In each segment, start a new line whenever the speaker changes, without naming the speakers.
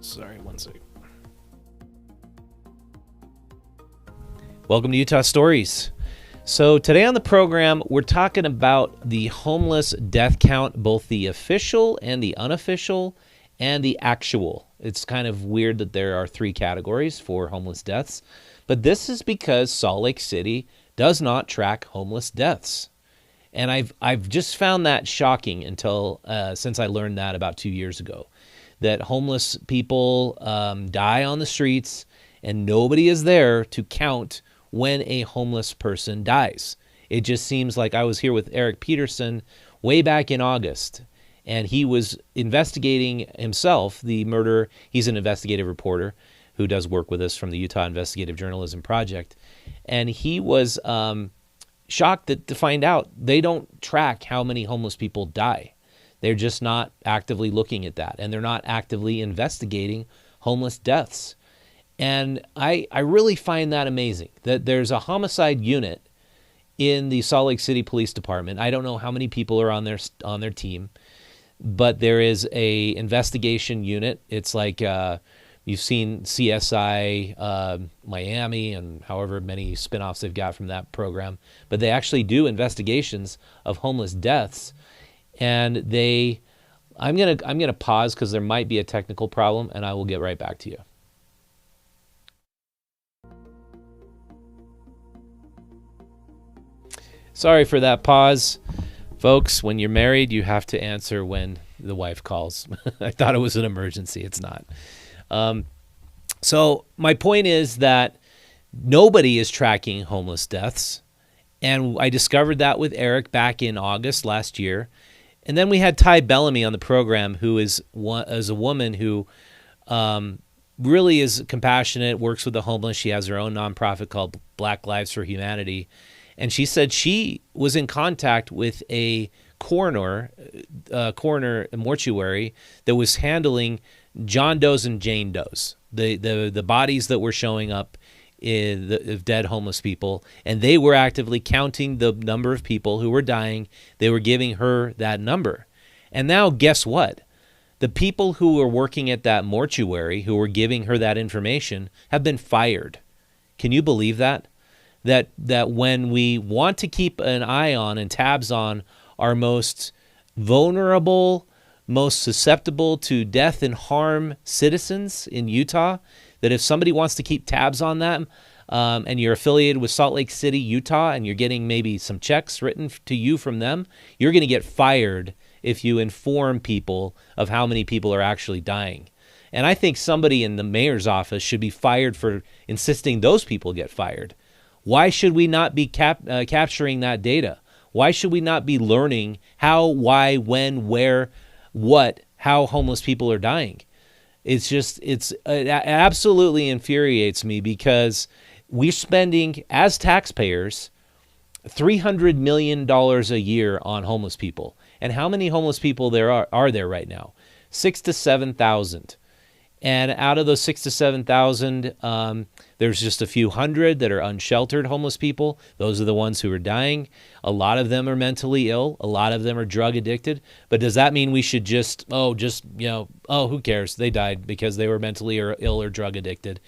Sorry, one second. Welcome to Utah Stories. So today on the program, we're talking about the homeless death count, both the official and the unofficial and the actual. It's kind of weird that there are three categories for homeless deaths, but this is because Salt Lake City does not track homeless deaths. And I've just found that shocking until since I learned that about 2 years ago, that homeless people die on the streets and nobody is there to count when a homeless person dies. It just seems like I was here with Eric Peterson way back in August, and he was investigating himself the murder. He's an investigative reporter who does work with us from the Utah Investigative Journalism Project, and he was shocked to find out they don't track how many homeless people die. They're just not actively looking at that, and they're not actively investigating homeless deaths. And I really find that amazing, that there's a homicide unit in the Salt Lake City Police Department. I don't know how many people are on their team, but there is a investigation unit. It's like you've seen CSI Miami and however many spinoffs they've got from that program, but they actually do investigations of homeless deaths. And I'm gonna pause because there might be a technical problem, and I will get right back to you. Sorry for that pause, folks. When you're married, you have to answer when the wife calls. I thought it was an emergency. It's not. So my point is that nobody is tracking homeless deaths, and I discovered that with Eric back in August last year. And then we had Ty Bellamy on the program, who is a woman who really is compassionate, works with the homeless. She has her own nonprofit called Black Lives for Humanity. And she said she was in contact with a coroner mortuary that was handling John Does and Jane Does, the bodies that were showing up of dead homeless people, and they were actively counting the number of people who were dying. They were giving her that number. And now guess what? The people who were working at that mortuary who were giving her that information have been fired. Can you believe that? That when we want to keep an eye on and tabs on our most vulnerable, most susceptible to death and harm citizens in Utah, that if somebody wants to keep tabs on them, and you're affiliated with Salt Lake City, Utah, and you're getting maybe some checks written to you from them, you're going to get fired if you inform people of how many people are actually dying. And I think somebody in the mayor's office should be fired for insisting those people get fired. Why should we not be capturing that data? Why should we not be learning how, why, when, where, what, how homeless people are dying? It absolutely infuriates me because we're spending, as taxpayers, $300 million a year on homeless people. And how many homeless people there are there right now? 6,000 to 7,000. And out of those 6,000 to 7,000, there's just a few hundred that are unsheltered homeless people. Those are the ones who are dying. A lot of them are mentally ill. A lot of them are drug addicted. But does that mean we should who cares? They died because they were mentally ill or drug addicted.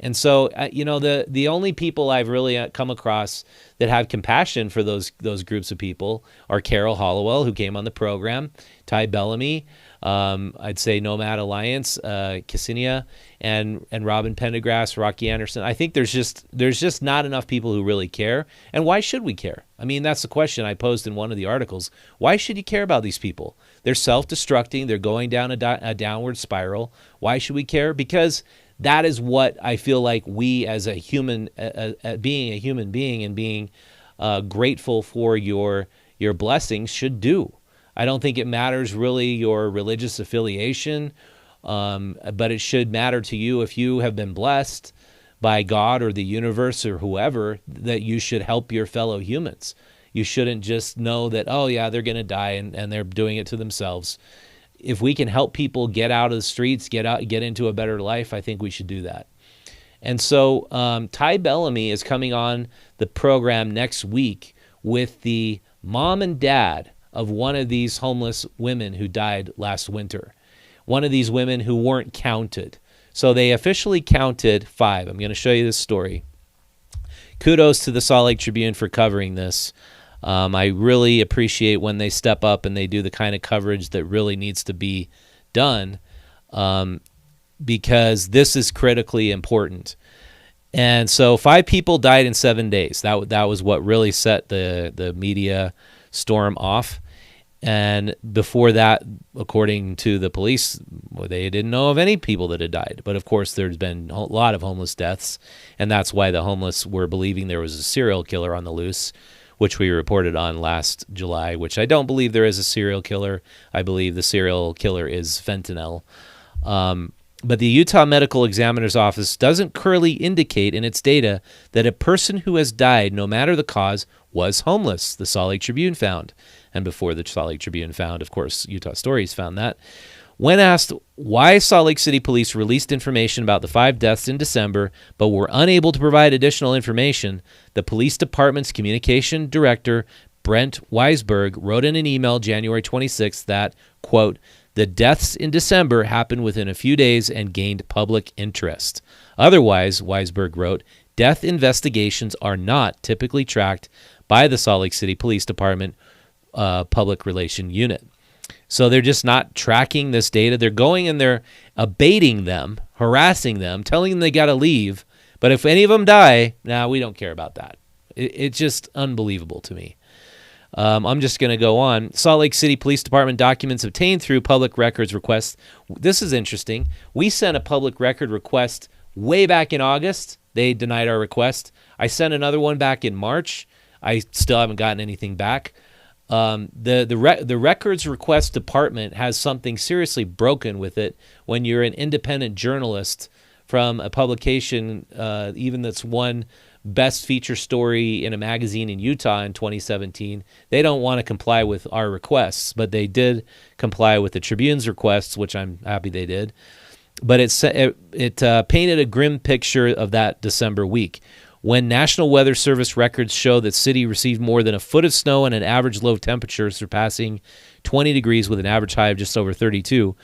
And so, the only people I've really come across that have compassion for those groups of people are Carol Hollowell, who came on the program, Ty Bellamy, I'd say Nomad Alliance, Ksenia, and Robin Pendergrass, Rocky Anderson. I think there's just not enough people who really care. And why should we care? I mean, that's the question I posed in one of the articles. Why should you care about these people? They're self-destructing. They're going down a downward spiral. Why should we care? Because that is what I feel like we as a human, being a human being and being grateful for your blessings should do. I don't think it matters really your religious affiliation, but it should matter to you if you have been blessed by God or the universe or whoever, that you should help your fellow humans. You shouldn't just know that, oh yeah, they're going to die and they're doing it to themselves. If we can help people get out of the streets, get into a better life, I think we should do that. And so Ty Bellamy is coming on the program next week with the mom and dad of one of these homeless women who died last winter. one of these women who weren't counted. So they officially counted 5. I'm going to show you this story. Kudos to the Salt Lake Tribune for covering this. I really appreciate when they step up and they do the kind of coverage that really needs to be done, because this is critically important. And so 5 people died in 7 days. That was what really set the media storm off. And before that, according to the police, they didn't know of any people that had died. But of course, there's been a lot of homeless deaths, and that's why the homeless were believing there was a serial killer on the loose, which we reported on last July, which I don't believe there is a serial killer. I believe the serial killer is fentanyl. But the Utah Medical Examiner's Office doesn't clearly indicate in its data that a person who has died, no matter the cause, was homeless, the Salt Lake Tribune found. And before the Salt Lake Tribune found, of course, Utah Stories found that. When asked why Salt Lake City Police released information about the 5 deaths in December but were unable to provide additional information, the police department's communication director, Brent Weisberg, wrote in an email January 26th that, quote, "The deaths in December happened within a few days and gained public interest. Otherwise," Weisberg wrote, "death investigations are not typically tracked by the Salt Lake City Police Department Public Relation Unit." So they're just not tracking this data. They're going and they're abating them, harassing them, telling them they got to leave. But if any of them die, we don't care about that. It's just unbelievable to me. I'm just going to go on. Salt Lake City Police Department documents obtained through public records requests. This is interesting. We sent a public record request way back in August. They denied our request. I sent another one back in March. I still haven't gotten anything back. The records request department has something seriously broken with it when you're an independent journalist from a publication, even that's won best feature story in a magazine in Utah in 2017. They don't want to comply with our requests, but they did comply with the Tribune's requests, which I'm happy they did. But it painted a grim picture of that December week. When National Weather Service records show that city received more than a foot of snow and an average low temperature surpassing 20 degrees with an average high of just over 32,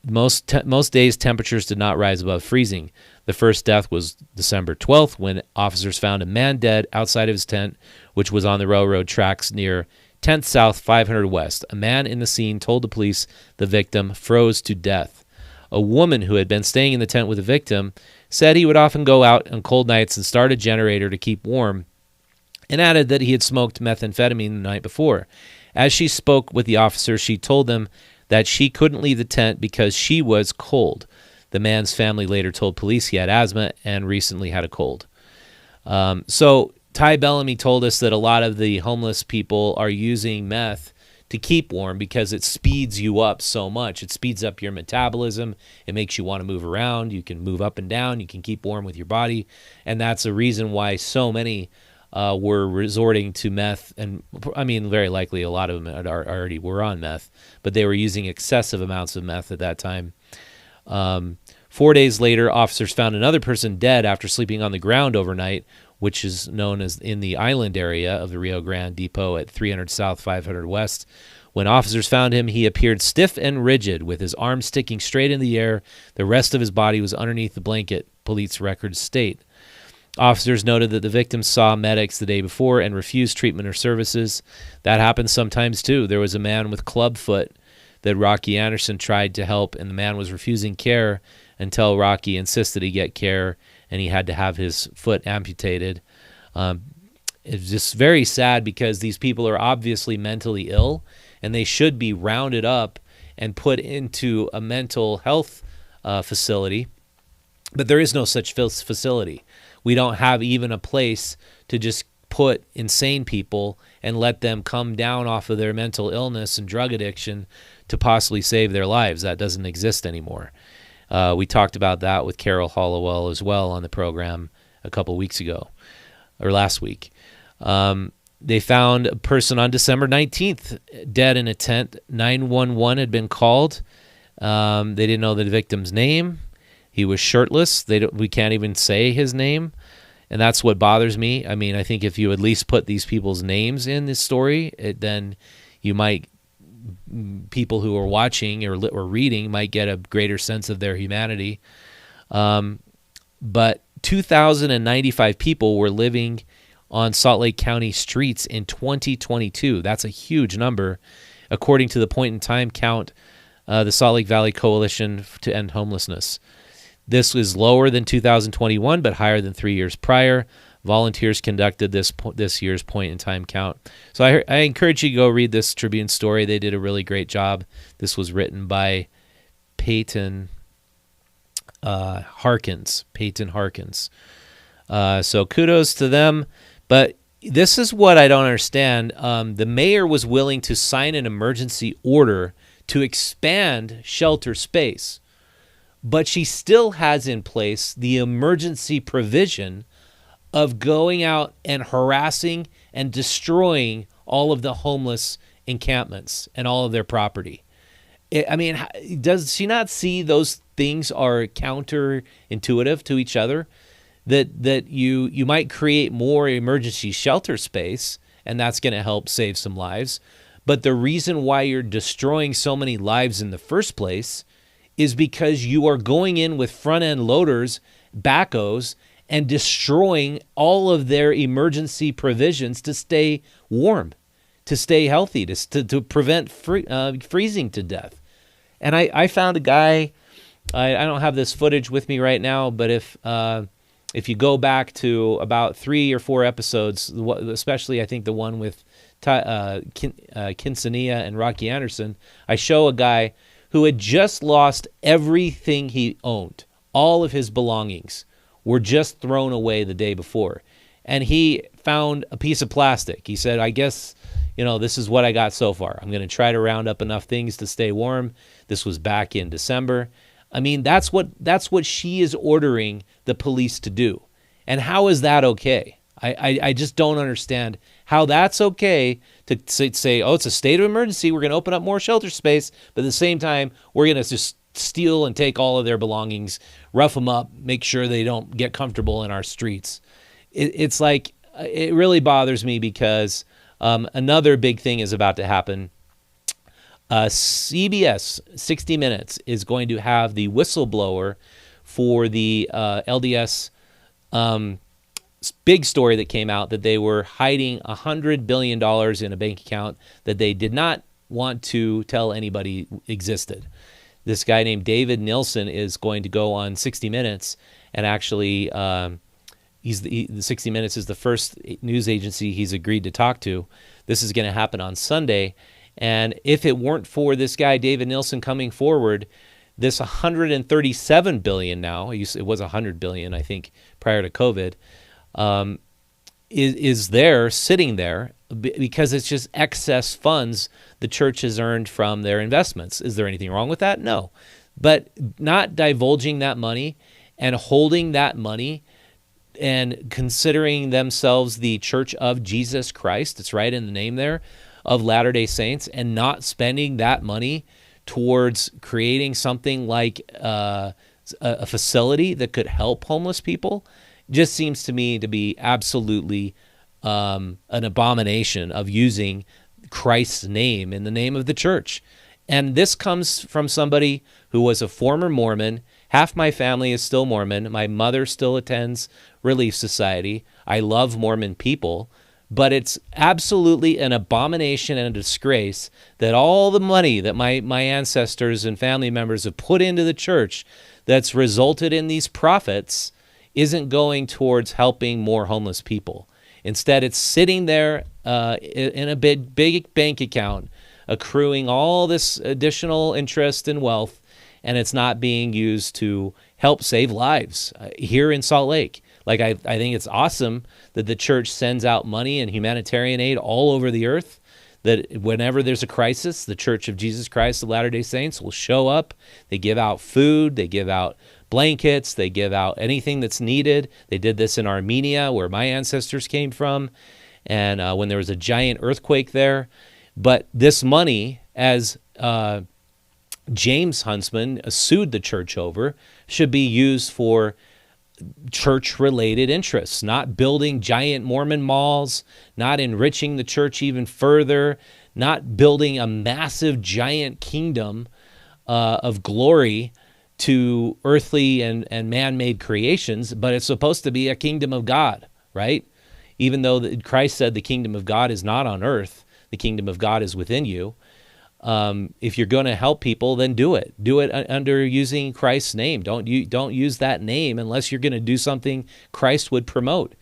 most days temperatures did not rise above freezing. The first death was December 12th when officers found a man dead outside of his tent, which was on the railroad tracks near 10th South 500 West. A man in the scene told the police the victim froze to death. A woman who had been staying in the tent with the victim said he would often go out on cold nights and start a generator to keep warm, and added that he had smoked methamphetamine the night before. As she spoke with the officer, she told them that she couldn't leave the tent because she was cold. The man's family later told police he had asthma and recently had a cold. So Ty Bellamy told us that a lot of the homeless people are using meth to keep warm because it speeds you up so much. It speeds up your metabolism. It makes you want to move around. You can move up and down. You can keep warm with your body. And that's a reason why so many were resorting to meth. And I mean, very likely a lot of them already were on meth, but they were using excessive amounts of meth at that time. 4 days later, officers found another person dead after sleeping on the ground overnight, which is known as in the island area of the Rio Grande Depot at 300 South 500 West. When officers found him, he appeared stiff and rigid, with his arms sticking straight in the air. The rest of his body was underneath the blanket, police records state. Officers noted that the victim saw medics the day before and refused treatment or services. That happens sometimes, too. There was a man with clubfoot that Rocky Anderson tried to help, and the man was refusing care until Rocky insisted he get care, and he had to have his foot amputated. It's just very sad because these people are obviously mentally ill, and they should be rounded up and put into a mental health facility. But there is no such facility. We don't have even a place to just put insane people and let them come down off of their mental illness and drug addiction to possibly save their lives. That doesn't exist anymore. We talked about that with Carol Hollowell as well on the program a couple weeks ago, or last week. They found a person on December 19th dead in a tent. 911 had been called. They didn't know the victim's name. He was shirtless. We can't even say his name, and that's what bothers me. I mean, I think if you at least put these people's names in this story, then you might people who are watching or reading might get a greater sense of their humanity. But 2,095 people were living on Salt Lake County streets in 2022. That's a huge number, according to the point-in-time count, the Salt Lake Valley Coalition to End Homelessness. This was lower than 2021, but higher than 3 years prior. Volunteers conducted this year's point-in-time count. So I encourage you to go read this Tribune story. They did a really great job. This was written by Peyton Harkins. So kudos to them. But this is what I don't understand. The mayor was willing to sign an emergency order to expand shelter space, but she still has in place the emergency provision of going out and harassing and destroying all of the homeless encampments and all of their property. I mean, does she not see those things are counterintuitive to each other? That you might create more emergency shelter space, and that's going to help save some lives. But the reason why you're destroying so many lives in the first place is because you are going in with front-end loaders, backhoes, and destroying all of their emergency provisions to stay warm, to stay healthy, to prevent freezing to death. And I found a guy, I don't have this footage with me right now, but if you go back to about 3 or 4 episodes, especially I think the one with Quintanilla and Rocky Anderson, I show a guy who had just lost everything he owned. All of his belongings were just thrown away the day before. And he found a piece of plastic. He said, I guess, this is what I got so far. I'm going to try to round up enough things to stay warm. This was back in December. I mean, that's what she is ordering the police to do. And how is that okay? I just don't understand how that's okay to say, oh, it's a state of emergency. We're going to open up more shelter space. But at the same time, we're going to just steal and take all of their belongings, rough them up, make sure they don't get comfortable in our streets. It's like, it really bothers me because another big thing is about to happen. CBS 60 Minutes is going to have the whistleblower for the LDS big story that came out that they were hiding $100 billion in a bank account that they did not want to tell anybody existed. This guy named David Nielsen is going to go on 60 Minutes, and actually the 60 Minutes is the first news agency he's agreed to talk to. This is going to happen on Sunday. And if it weren't for this guy, David Nielsen, coming forward, this $137 billion now, it was $100 billion, I think, prior to COVID, is there, sitting there, because it's just excess funds the church has earned from their investments. Is there anything wrong with that? No. But not divulging that money and holding that money and considering themselves the Church of Jesus Christ, it's right in the name there, of Latter-day Saints, and not spending that money towards creating something like a facility that could help homeless people, just seems to me to be absolutely an abomination of using Christ's name in the name of the church. And this comes from somebody who was a former Mormon. Half my family is still Mormon. My mother still attends Relief Society. I love Mormon people. But it's absolutely an abomination and a disgrace that all the money that my ancestors and family members have put into the church that's resulted in these profits isn't going towards helping more homeless people. Instead, it's sitting there in a big bank account, accruing all this additional interest and wealth, and it's not being used to help save lives here in Salt Lake. Like, I think it's awesome that the church sends out money and humanitarian aid all over the earth, that whenever there's a crisis, the Church of Jesus Christ of Latter-day Saints will show up. They give out food. They give out blankets. They give out anything that's needed. They did this in Armenia, where my ancestors came from, and when there was a giant earthquake there. But this money, as James Huntsman sued the church over, should be used for church-related interests, not building giant Mormon malls, not enriching the church even further, not building a massive, giant kingdom of glory to earthly and man-made creations, but it's supposed to be a kingdom of God, right? Even though Christ said the kingdom of God is not on earth, the kingdom of God is within you. If you're going to help people, then do it. Do it under using Christ's name. Don't use that name unless you're going to do something Christ would promote.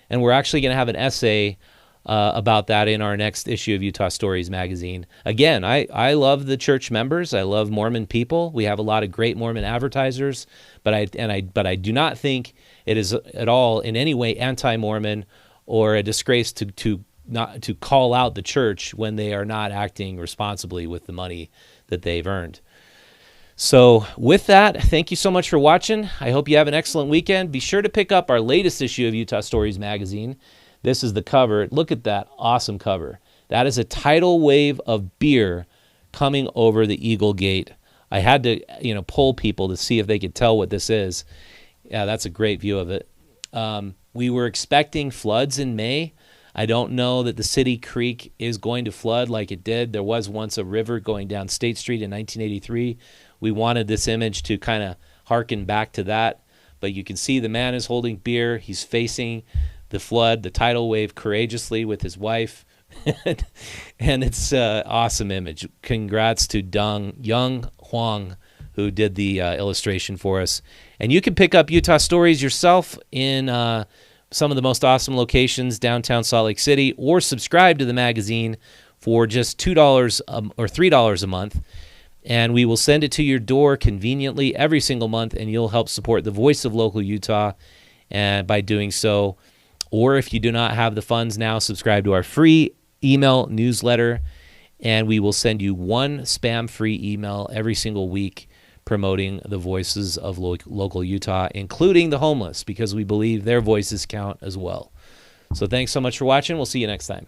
And we're actually going to have an essay about that in our next issue of Utah Stories magazine. Again, I love the church members. I love Mormon people. We have a lot of great Mormon advertisers, but I do not think it is at all in any way anti-Mormon or a disgrace to not to call out the church when they are not acting responsibly with the money that they've earned. So with that, thank you so much for watching. I hope you have an excellent weekend. Be sure to pick up our latest issue of Utah Stories magazine. This is the cover. Look at that awesome cover. That is a tidal wave of beer coming over the Eagle Gate. I had to, poll people to see if they could tell what this is. Yeah, that's a great view of it. We were expecting floods in May. I don't know that the city creek is going to flood like it did. There was once a river going down State Street in 1983. We wanted this image to kind of harken back to that. But you can see the man is holding beer. He's facing the flood, the tidal wave, courageously with his wife. And it's an awesome image. Congrats to Young Huang, who did the illustration for us. And you can pick up Utah Stories yourself in some of the most awesome locations downtown Salt Lake City, or subscribe to the magazine for just $2 or $3 a month, and we will send it to your door conveniently every single month, and you'll help support the voice of local Utah and by doing so. Or if you do not have the funds now, subscribe to our free email newsletter, and we will send you one spam-free email every single week promoting the voices of local Utah, including the homeless, because we believe their voices count as well. So thanks so much for watching. We'll see you next time.